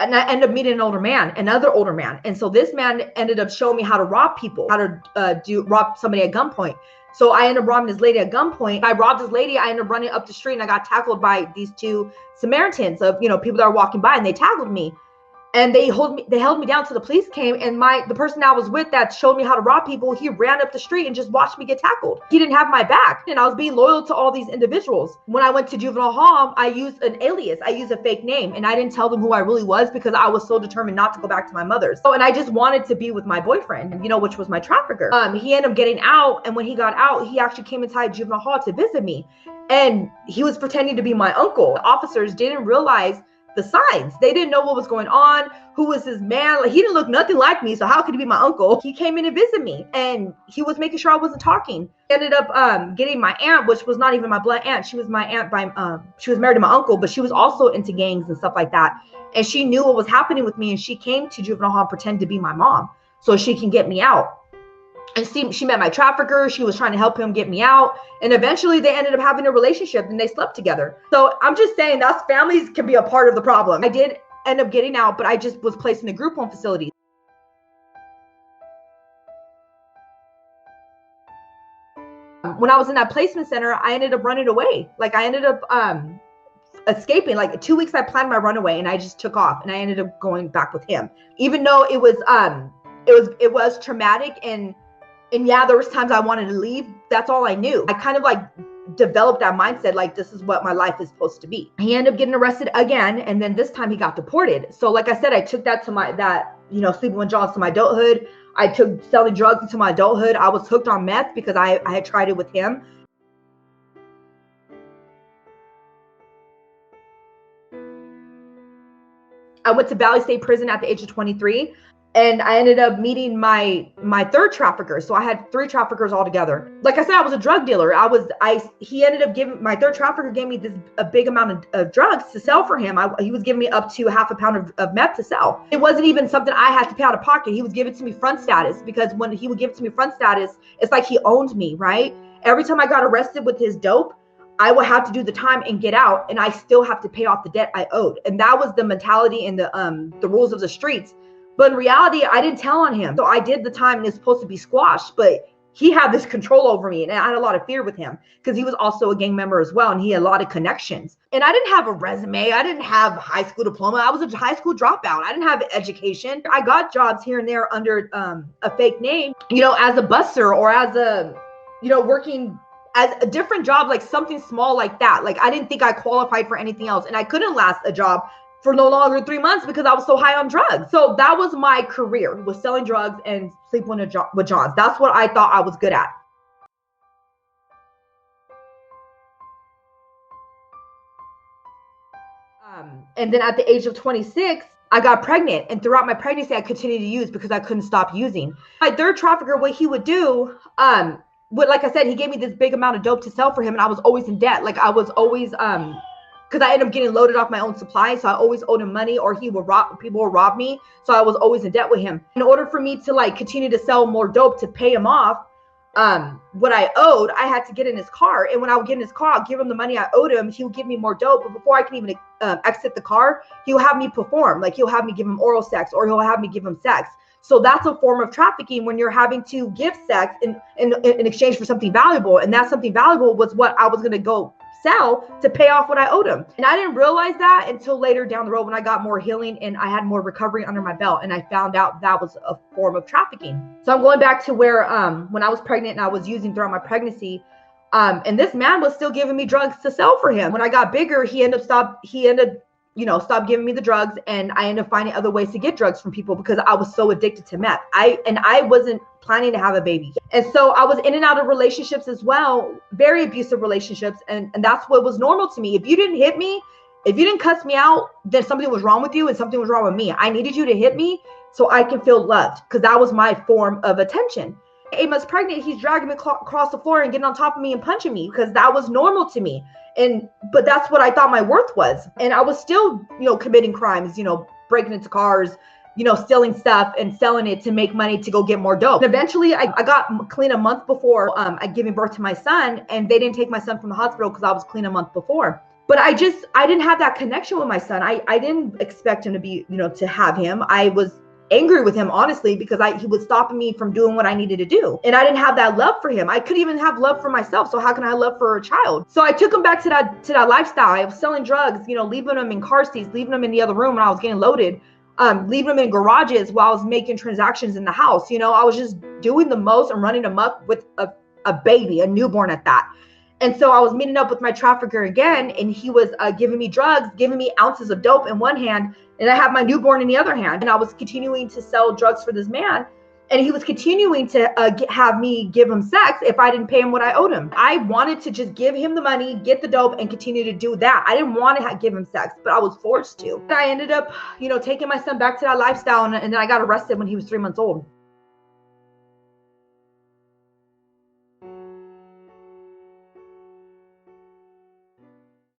and I ended up meeting another older man. And so this man ended up showing me how to rob people, how to rob somebody at gunpoint. So I ended up robbing this lady at gunpoint. I robbed this lady. I ended up running up the street and I got tackled by these two Samaritans of, people that were walking by, and they tackled me. And they held me down till the police came, and the person I was with that showed me how to rob people, he ran up the street and just watched me get tackled. He didn't have my back, and I was being loyal to all these individuals. When I went to juvenile hall, I used an alias. I used a fake name, and I didn't tell them who I really was because I was so determined not to go back to my mother's. So, and I just wanted to be with my boyfriend, which was my trafficker. He ended up getting out, and when he got out, he actually came inside juvenile hall to visit me, and he was pretending to be my uncle. The officers didn't realize the signs. They didn't know what was going on. Who was his man? Like, he didn't look nothing like me, so how could he be my uncle? He came in to visit me, and he was making sure I wasn't talking. He ended up getting my aunt, which was not even my blood aunt. She was my aunt by she was married to my uncle, but she was also into gangs and stuff like that. And she knew what was happening with me, and she came to juvenile hall and pretended to be my mom so she can get me out. And she met my trafficker. She was trying to help him get me out. And eventually they ended up having a relationship and they slept together. So I'm just saying that families can be a part of the problem. I did end up getting out, but I just was placed in a group home facility. When I was in that placement center, I ended up running away. Like, I ended up escaping. Like 2 weeks I planned my runaway and I just took off, and I ended up going back with him. Even though it was traumatic, and yeah, there was times I wanted to leave. That's all I knew. I kind of like developed that mindset, like, this is what my life is supposed to be. He ended up getting arrested again, and then this time he got deported. So like I said, I took that to sleeping with Johns to my adulthood. I took selling drugs into my adulthood. I was hooked on meth because I had tried it with him. I went to Valley State Prison at the age of 23. And I ended up meeting my third trafficker. So I had 3 traffickers altogether. Like I said, I was a drug dealer. He ended up my third trafficker gave me a big amount of drugs to sell for him. He was giving me up to half a pound of meth to sell. It wasn't even something I had to pay out of pocket. He was giving it to me front status, because when he would give it to me front status, it's like he owned me, right? Every time I got arrested with his dope, I would have to do the time and get out, and I still have to pay off the debt I owed. And that was the mentality and the rules of the streets. But in reality, I didn't tell on him. So I did the time, and it's supposed to be squashed, but he had this control over me, and I had a lot of fear with him because he was also a gang member as well, and he had a lot of connections. And I didn't have a resume. I didn't have a high school diploma. I was a high school dropout. I didn't have education. I got jobs here and there under a fake name, as a busser or as a, working as a different job, like something small like that. Like, I didn't think I qualified for anything else, and I couldn't last a job for no longer than 3 months because I was so high on drugs. So that was my career, was selling drugs and sleeping with Johns. That's what I thought I was good at. And then at the age of 26, I got pregnant. And throughout my pregnancy, I continued to use because I couldn't stop using. My third trafficker, what he would do, like I said, he gave me this big amount of dope to sell for him, and I was always in debt. Like, I was always because I ended up getting loaded off my own supply. So I always owed him money, or people would rob me. So I was always in debt with him. In order for me to continue to sell more dope to pay him off, what I owed, I had to get in his car. And when I would get in his car, I'll give him the money I owed him. He would give me more dope. But before I can even exit the car, he'll have me perform. Like, he'll have me give him oral sex, or he'll have me give him sex. So that's a form of trafficking, when you're having to give sex in exchange for something valuable. And that something valuable was what I was going to go sell to pay off what I owed him. And I didn't realize that until later down the road, when I got more healing and I had more recovery under my belt, and I found out that was a form of trafficking. So I'm going back to where when I was pregnant and I was using throughout my pregnancy, and this man was still giving me drugs to sell for him. When I got bigger, he ended stopped giving me the drugs, and I ended up finding other ways to get drugs from people because I was so addicted to meth. I wasn't planning to have a baby. And so I was in and out of relationships as well, very abusive relationships. And that's what was normal to me. If you didn't hit me, if you didn't cuss me out, then something was wrong with you and something was wrong with me. I needed you to hit me so I can feel loved, because that was my form of attention. 8 months pregnant, he's dragging me across the floor and getting on top of me and punching me because that was normal to me. But that's what I thought my worth was. And I was still, committing crimes, breaking into cars, stealing stuff and selling it to make money to go get more dope. And eventually I got clean a month before I giving birth to my son, and they didn't take my son from the hospital because I was clean a month before. But I didn't have that connection with my son. I didn't expect him to be, to have him. I was angry with him, honestly, because he was stopping me from doing what I needed to do. And I didn't have that love for him. I couldn't even have love for myself. So how can I have love for a child? So I took him back to that lifestyle. I was selling drugs, leaving him in car seats, leaving him in the other room when I was getting loaded, leaving him in garages while I was making transactions in the house. I was just doing the most and running amok with a baby, a newborn at that. And so I was meeting up with my trafficker again, and he was giving me drugs, giving me ounces of dope in one hand, and I have my newborn in the other hand. And I was continuing to sell drugs for this man, and he was continuing to have me give him sex if I didn't pay him what I owed him. I wanted to just give him the money, get the dope, and continue to do that. I didn't want to give him sex, but I was forced to. I ended up, taking my son back to that lifestyle, and then I got arrested when he was 3 months old.